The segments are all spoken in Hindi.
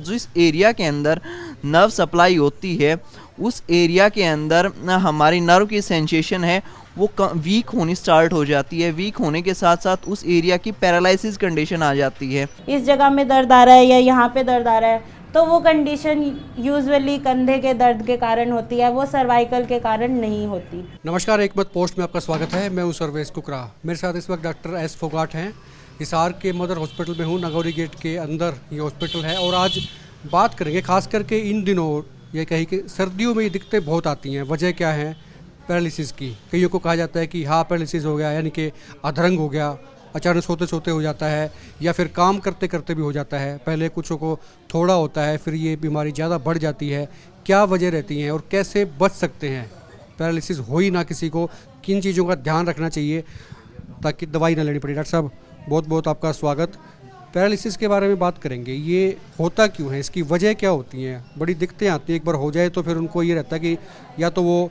जिस एरिया के अंदर नर्व सप्लाई होती है उस एरिया के अंदर हमारी नर्व की सेंसेशन है वो वीक होनी स्टार्ट हो जाती है। वीक होने के साथ साथ उस एरिया की पैरालिसिस कंडीशन आ जाती है। इस जगह में दर्द आ रहा है या यहाँ पे दर्द आ रहा है, तो वो कंडीशन यूजुअली कंधे के दर्द के कारण होती है, वो सर्वाइकल के कारण नहीं होती। नमस्कार, एक मत पोस्ट में आपका स्वागत है। मैं हूं सर्वेश कुकरा। मेरे साथ इस वक्त डॉक्टर एस फोगाट हैं। हिसार के मदर हॉस्पिटल में हूं, नगौरी गेट के अंदर ये हॉस्पिटल है। और आज बात करेंगे खास करके इन दिनों ये कहीं कि सर्दियों में ये दिक्कतें बहुत आती हैं। वजह क्या है? पैरालिसिस की। कईयों को कहा जाता है कि हाँ पैरालिसिस हो गया, यानी कि अधरंग हो गया, अचानक सोते सोते हो जाता है, या फिर काम करते करते भी हो जाता है। पहले कुछों को थोड़ा होता है, फिर ये बीमारी ज़्यादा बढ़ जाती है। क्या वजह रहती हैं और कैसे बच सकते हैं? पैरालिसिस हो ही ना किसी को, किन चीज़ों का ध्यान रखना चाहिए ताकि दवाई ना लेनी पड़े? डॉक्टर साहब बहुत बहुत आपका स्वागत। पैरालिसिस के बारे में बात करेंगे। ये होता क्यों है, इसकी वजह क्या होती हैं? बड़ी दिक्कतें आती हैं। एक बार हो जाए तो फिर उनको ये रहता है कि या तो वो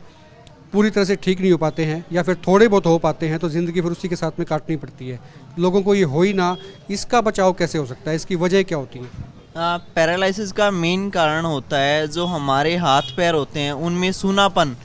पूरी तरह से ठीक नहीं हो पाते हैं, या फिर थोड़े बहुत हो पाते हैं तो ज़िंदगी फिर उसी के साथ में काटनी पड़ती है। लोगों को ये हो ही ना, इसका बचाव कैसे हो सकता है? इसकी वजह क्या होती है? पैरालिसिस का मेन कारण होता है जो हमारे हाथ पैर होते हैं उनमें सूनापन।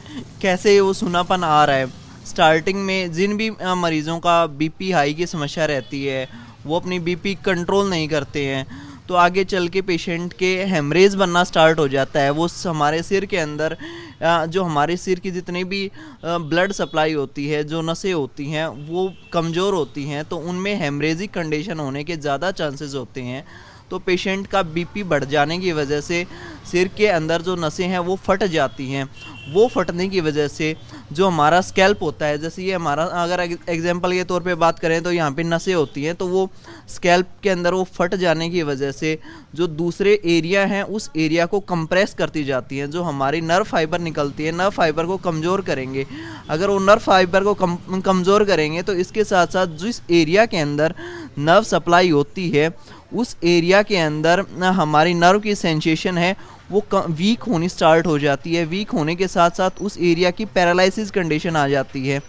कैसे वो सूनापन आ रहा है? स्टार्टिंग में जिन भी मरीज़ों का बीपी हाई की समस्या रहती है वो अपनी बीपी कंट्रोल नहीं करते हैं, तो आगे चल के पेशेंट के हेमरेज बनना स्टार्ट हो जाता है। वो हमारे सिर के अंदर जो हमारे सिर की जितनी भी ब्लड सप्लाई होती है, जो नसें होती हैं वो कमज़ोर होती हैं, तो उनमें हेमरेजिक कंडीशन होने के ज़्यादा चांसेस होते हैं। तो पेशेंट का बीपी बढ़ जाने की वजह से सिर के अंदर जो नसें हैं वो फट जाती हैं। वो फटने की वजह से जो हमारा स्कैल्प होता है, जैसे ये हमारा अगर एग्जांपल के तौर पे बात करें तो यहाँ पे नसें होती हैं, तो वो स्कैल्प के अंदर वो फट जाने की वजह से जो दूसरे एरिया हैं उस एरिया को कंप्रेस करती जाती हैं। जो हमारी नर्व फाइबर निकलती है, नर्व फाइबर को कमज़ोर करेंगे। अगर वो नर्व फाइबर को कमज़ोर करेंगे तो इसके साथ साथ जिस एरिया के अंदर नर्व सप्लाई होती है उस एरिया के अंदर हमारी नर्व की सेंसेशन है वो वीक होनी स्टार्ट हो जाती है। वीक होने के साथ साथ उस एरिया की पैरालिसिस कंडीशन आ जाती है।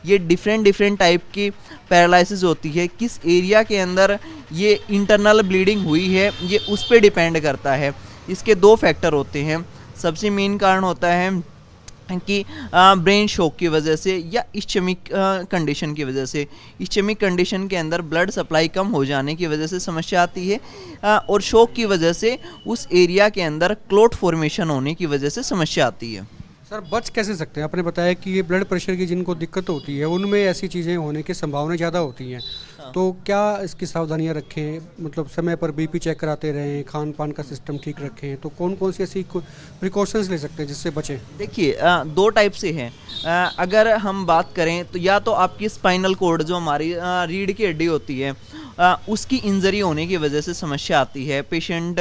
ये डिफरेंट टाइप की पैरालिसिस होती है। किस एरिया के अंदर ये इंटरनल ब्लीडिंग हुई है ये उस पर डिपेंड करता है। इसके दो फैक्टर होते हैं। सबसे मेन कारण होता है कि ब्रेन शॉक की वजह से या इस्चेमिक कंडीशन की वजह से। इस्चेमिक कंडीशन के अंदर ब्लड सप्लाई कम हो जाने की वजह से समस्या आती है, और शॉक की वजह से उस एरिया के अंदर क्लोट फॉर्मेशन होने की वजह से समस्या आती है। सर बच कैसे सकते हैं? आपने बताया कि ये ब्लड प्रेशर की जिनको दिक्कत होती है उनमें ऐसी चीज़ें होने की संभावना ज़्यादा होती हैं, तो क्या इसकी सावधानियां रखें? मतलब समय पर बीपी चेक कराते रहें, खान पान का सिस्टम ठीक रखें, तो कौन कौन सी ऐसी प्रिकॉशंस ले सकते हैं जिससे बचें? देखिए, दो टाइप से हैं। अगर हम बात करें तो या तो आपकी स्पाइनल कोड जो हमारी रीढ़ की हड्डी होती है उसकी इंजरी होने की वजह से समस्या आती है। पेशेंट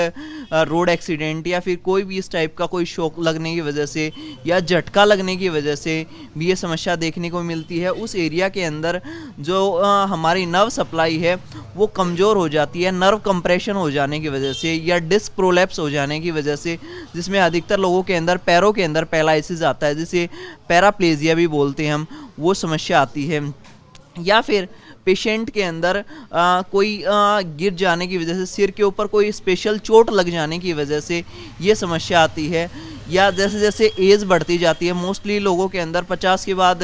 रोड एक्सीडेंट या फिर कोई भी इस टाइप का कोई शॉक लगने की वजह से या झटका लगने की वजह से भी ये समस्या देखने को मिलती है। उस एरिया के अंदर जो हमारी नर्व सप्लाई है वो कमज़ोर हो जाती है, नर्व कंप्रेशन हो जाने की वजह से या डिस्क प्रोलैप्स हो जाने की वजह से, जिसमें अधिकतर लोगों के अंदर पैरों के अंदर पैरालिसिस आता है, जिसे पैराप्लेजिया भी बोलते हैं हम। वो समस्या आती है। या फिर पेशेंट के अंदर कोई गिर जाने की वजह से, सिर के ऊपर कोई स्पेशल चोट लग जाने की वजह से ये समस्या आती है। या जैसे जैसे एज बढ़ती जाती है, मोस्टली लोगों के अंदर 50 के बाद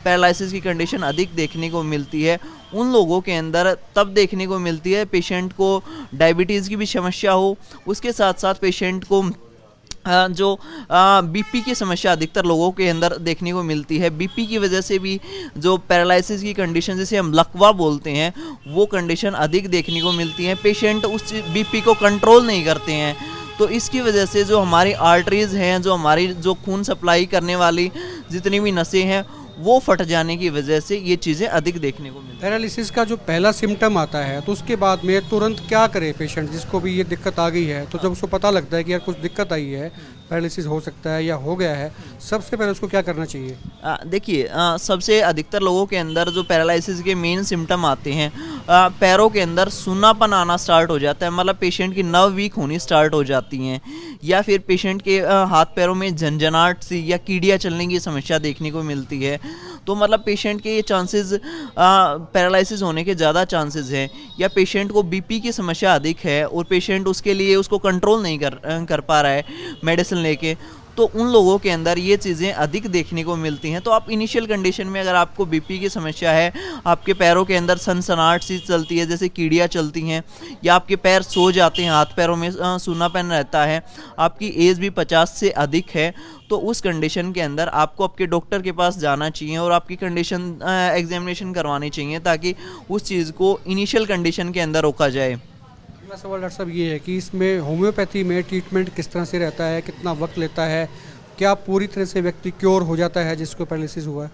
पैरालिसिस की कंडीशन अधिक देखने को मिलती है। उन लोगों के अंदर तब देखने को मिलती है पेशेंट को डायबिटीज़ की भी समस्या हो, उसके साथ साथ पेशेंट को जो बीपी की समस्या अधिकतर लोगों के अंदर देखने को मिलती है। बीपी की वजह से भी जो पैरालिसिस की कंडीशन जिसे हम लकवा बोलते हैं वो कंडीशन अधिक देखने को मिलती है। पेशेंट उस बीपी को कंट्रोल नहीं करते हैं, तो इसकी वजह से जो हमारी आर्टरीज़ हैं, जो हमारी जो खून सप्लाई करने वाली जितनी भी नसें हैं वो फट जाने की वजह से ये चीज़ें अधिक देखने को मिलती हैं। पैरालिसिस का जो पहला सिम्टम आता है तो उसके बाद में तुरंत क्या करे पेशेंट जिसको भी ये दिक्कत आ गई है? तो जब उसको पता लगता है कि यार कुछ दिक्कत आई है, पैरालिसिस हो सकता है या हो गया है, सबसे पहले उसको क्या करना चाहिए? देखिए, सबसे अधिकतर लोगों के अंदर जो पैरालिसिस के मेन सिम्टम आते हैं, पैरों के अंदर सूनापन आना स्टार्ट हो जाता है, मतलब पेशेंट की नर्व वीक होनी स्टार्ट हो जाती हैं। या फिर पेशेंट के हाथ पैरों में झंझनाहट सी या कीड़ियाँ चलने की समस्या देखने को मिलती है। तो मतलब पेशेंट के ये चांसेस पैरालिसिस होने के ज़्यादा चांसेस हैं, या पेशेंट को बीपी की समस्या अधिक है और पेशेंट उसके लिए उसको कंट्रोल नहीं कर पा रहा है मेडिसिन लेके, तो उन लोगों के अंदर ये चीज़ें अधिक देखने को मिलती हैं। तो आप इनिशियल कंडीशन में अगर आपको बीपी की समस्या है, आपके पैरों के अंदर सनसनाहट सी चलती है जैसे कीड़ियाँ चलती हैं, या आपके पैर सो जाते हैं, हाथ पैरों में सूनापन रहता है, आपकी एज भी 50 से अधिक है, तो उस कंडीशन के अंदर आपको आपके डॉक्टर के पास जाना चाहिए और आपकी कंडीशन एग्जामिनेशन करवानी चाहिए, ताकि उस चीज़ को इनिशियल कंडीशन के अंदर रोका जाए। मेरा सवाल डॉक्टर साहब ये है कि इसमें होम्योपैथी में ट्रीटमेंट किस तरह से रहता है, कितना वक्त लेता है, क्या पूरी तरह से व्यक्ति क्योर हो जाता है जिसको पैरालिसिस हुआ है?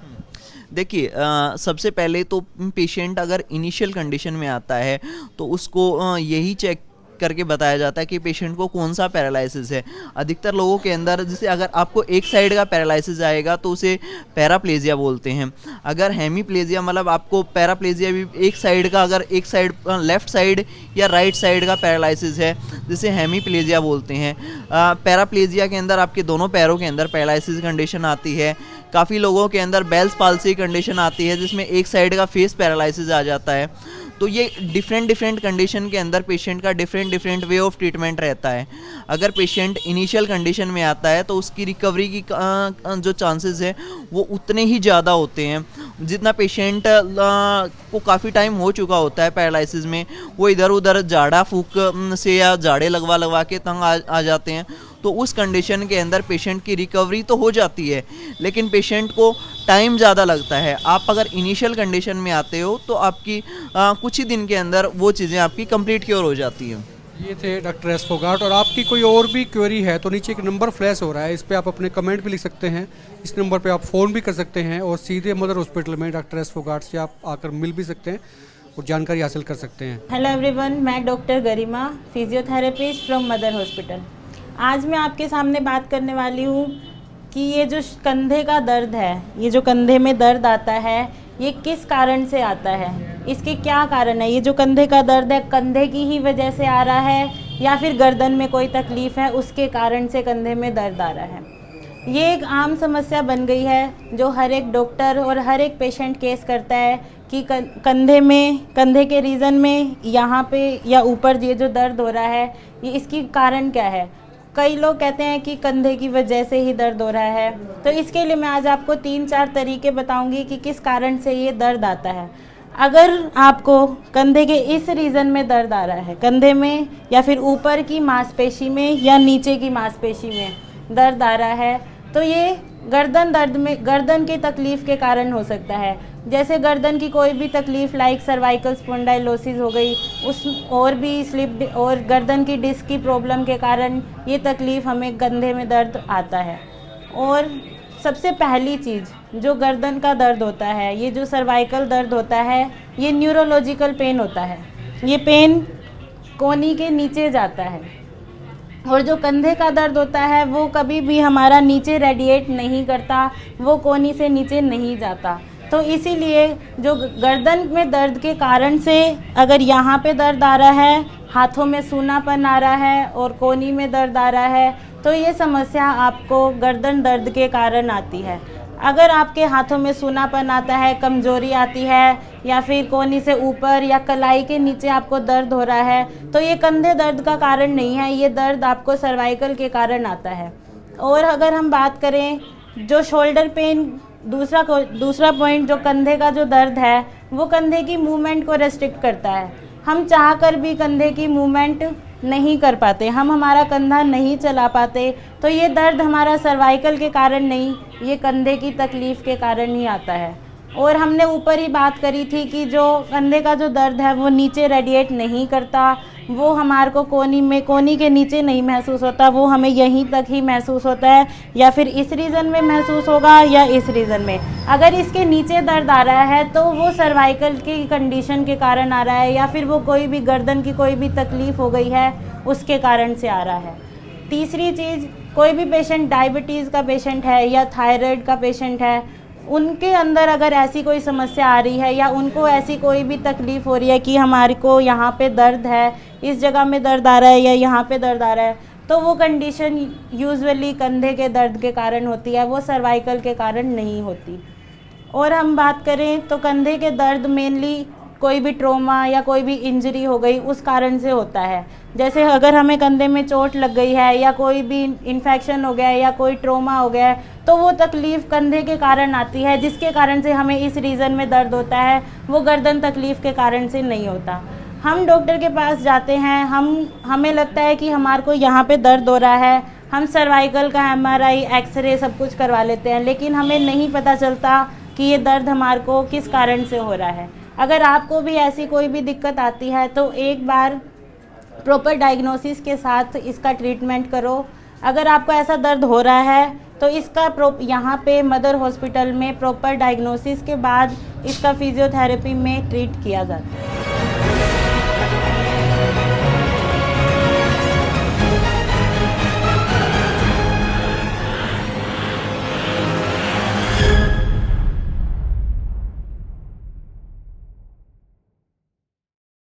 देखिए, सबसे पहले तो पेशेंट अगर इनिशियल कंडीशन में आता है तो उसको यही चेक करके बताया जाता है कि पेशेंट को कौन सा पैरालिसिस है। अधिकतर लोगों के अंदर जैसे अगर आपको एक साइड का पैरालिसिस आएगा तो उसे पैराप्लेजिया बोलते हैं। अगर हेमीप्लेजिया मतलब आपको पैराप्लेजिया भी एक साइड का, अगर एक साइड लेफ्ट साइड या राइट साइड का पैरालिसिस है जिसे हेमीप्लेजिया बोलते हैं। पैराप्लेजिया के अंदर आपके दोनों पैरों के अंदर पैरालिसिस कंडीशन आती है। काफ़ी लोगों के अंदर बेल्स पाल्सी कंडीशन आती है जिसमें एक साइड का फेस पैरालिसिस आ जाता है। तो ये डिफरेंट कंडीशन के अंदर पेशेंट का डिफरेंट वे ऑफ ट्रीटमेंट रहता है। अगर पेशेंट इनिशियल कंडीशन में आता है तो उसकी रिकवरी की जो चांसेस है वो उतने ही ज़्यादा होते हैं जितना पेशेंट को काफ़ी टाइम हो चुका होता है पैरालिसिस में, वो इधर उधर झाड़ा फूक से या झाड़े लगवा के तंग आ जाते हैं। तो उस कंडीशन के अंदर पेशेंट की रिकवरी तो हो जाती है लेकिन पेशेंट को टाइम ज़्यादा लगता है। आप अगर इनिशियल कंडीशन में आते हो तो आपकी कुछ ही दिन के अंदर वो चीज़ें आपकी कंप्लीट क्योर हो जाती हैं। ये थे डॉक्टर एस फोगाट। और आपकी कोई और भी क्वेरी है तो नीचे एक नंबर फ्लैश हो रहा है, इस पर आप अपने कमेंट भी लिख सकते हैं। इस नंबर पे आप फ़ोन भी कर सकते हैं और सीधे मदर हॉस्पिटल में डॉक्टर एस फोगाट से आप आकर मिल भी सकते हैं और जानकारी हासिल कर सकते हैं। हेलो एवरीवन, मैं doctor Garima, physiotherapist from mother hospital. आज मैं आपके सामने बात करने वाली हूँ कि ये जो कंधे का दर्द है, ये जो कंधे में दर्द आता है, ये किस कारण से आता है, इसके क्या कारण है। ये जो कंधे का दर्द है कंधे की ही वजह से आ रहा है या फिर गर्दन में कोई तकलीफ़ है उसके कारण से कंधे में दर्द आ रहा है। ये एक आम समस्या बन गई है जो हर एक डॉक्टर और हर एक पेशेंट केस करता है कि कंधे के रीज़न में यहाँ पे या ऊपर ये जो दर्द हो रहा है ये इसकी कारण क्या है। कई लोग कहते हैं कि कंधे की वजह से ही दर्द हो रहा है, तो इसके लिए मैं आज आपको 3-4 तरीके बताऊंगी कि किस कारण से ये दर्द आता है। अगर आपको कंधे के इस रीज़न में दर्द आ रहा है, कंधे में या फिर ऊपर की मांसपेशी में या नीचे की मांसपेशी में दर्द आ रहा है, तो ये गर्दन की तकलीफ़ के कारण हो सकता है। जैसे गर्दन की कोई भी तकलीफ़ लाइक सर्वाइकल स्पॉन्डाइलोसिस हो गई, और भी स्लिप और गर्दन की डिस्क की प्रॉब्लम के कारण ये तकलीफ़ हमें कंधे में दर्द आता है। और सबसे पहली चीज़ जो गर्दन का दर्द होता है, ये जो सर्वाइकल दर्द होता है, ये न्यूरोलॉजिकल पेन होता है। ये पेन कोहनी के नीचे जाता है और जो कंधे का दर्द होता है वो कभी भी हमारा नीचे रेडिएट नहीं करता, वो कोहनी से नीचे नहीं जाता। तो इसीलिए जो गर्दन में दर्द के कारण से अगर यहाँ पे दर्द आ रहा है, हाथों में सूनापन आ रहा है और कोहनी में दर्द आ रहा है, तो ये समस्या आपको गर्दन दर्द के कारण आती है। अगर आपके हाथों में सूनापन आता है, कमजोरी आती है या फिर कोहनी से ऊपर या कलाई के नीचे आपको दर्द हो रहा है, तो ये कंधे दर्द का कारण नहीं है, ये दर्द आपको सर्वाइकल के कारण आता है। और अगर हम बात करें जो शोल्डर पेन, दूसरा पॉइंट जो कंधे का जो दर्द है वो कंधे की मूवमेंट को रेस्ट्रिक्ट करता है। हम चाहकर भी कंधे की मूवमेंट नहीं कर पाते, हम हमारा कंधा नहीं चला पाते, तो ये दर्द हमारा सर्वाइकल के कारण नहीं, ये कंधे की तकलीफ़ के कारण ही आता है। और हमने ऊपर ही बात करी थी कि जो कंधे का जो दर्द है वो नीचे रेडिएट नहीं करता, वो हमारे को कोहनी के नीचे नहीं महसूस होता, वो हमें यहीं तक ही महसूस होता है, या फिर इस रीज़न में महसूस होगा या इस रीज़न में। अगर इसके नीचे दर्द आ रहा है तो वो सर्वाइकल की कंडीशन के कारण आ रहा है, या फिर वो कोई भी गर्दन की कोई भी तकलीफ़ हो गई है उसके कारण से आ रहा है। तीसरी चीज़, कोई भी पेशेंट डायबिटीज़ का पेशेंट है या थायराइड का पेशेंट है, उनके अंदर अगर ऐसी कोई समस्या आ रही है या उनको ऐसी कोई भी तकलीफ़ हो रही है कि हमारे को यहाँ पे दर्द है, इस जगह में दर्द आ रहा है या यहाँ पे दर्द आ रहा है, तो वो कंडीशन यूजुअली कंधे के दर्द के कारण होती है, वो सर्वाइकल के कारण नहीं होती। और हम बात करें तो कंधे के दर्द मेनली कोई भी ट्रॉमा या कोई भी इंजरी हो गई उस कारण से होता है। जैसे अगर हमें कंधे में चोट लग गई है या कोई भी इन्फेक्शन हो गया है या कोई ट्रॉमा हो गया है तो वो तकलीफ़ कंधे के कारण आती है, जिसके कारण से हमें इस रीज़न में दर्द होता है, वो गर्दन तकलीफ़ के कारण से नहीं होता। हम डॉक्टर के पास जाते हैं, हमें लगता है कि हमारे को यहाँ पे दर्द हो रहा है, हम सर्वाइकल का MRI एक्सरे सब कुछ करवा लेते हैं, लेकिन हमें नहीं पता चलता कि ये दर्द हमारे को किस कारण से हो रहा है। अगर आपको भी ऐसी कोई भी दिक्कत आती है तो एक बार प्रॉपर डायग्नोसिस के साथ इसका ट्रीटमेंट करो। अगर आपको ऐसा दर्द हो रहा है तो इसका यहाँ पे मदर हॉस्पिटल में प्रॉपर डायग्नोसिस के बाद इसका फिजियोथेरेपी में ट्रीट किया जाता है।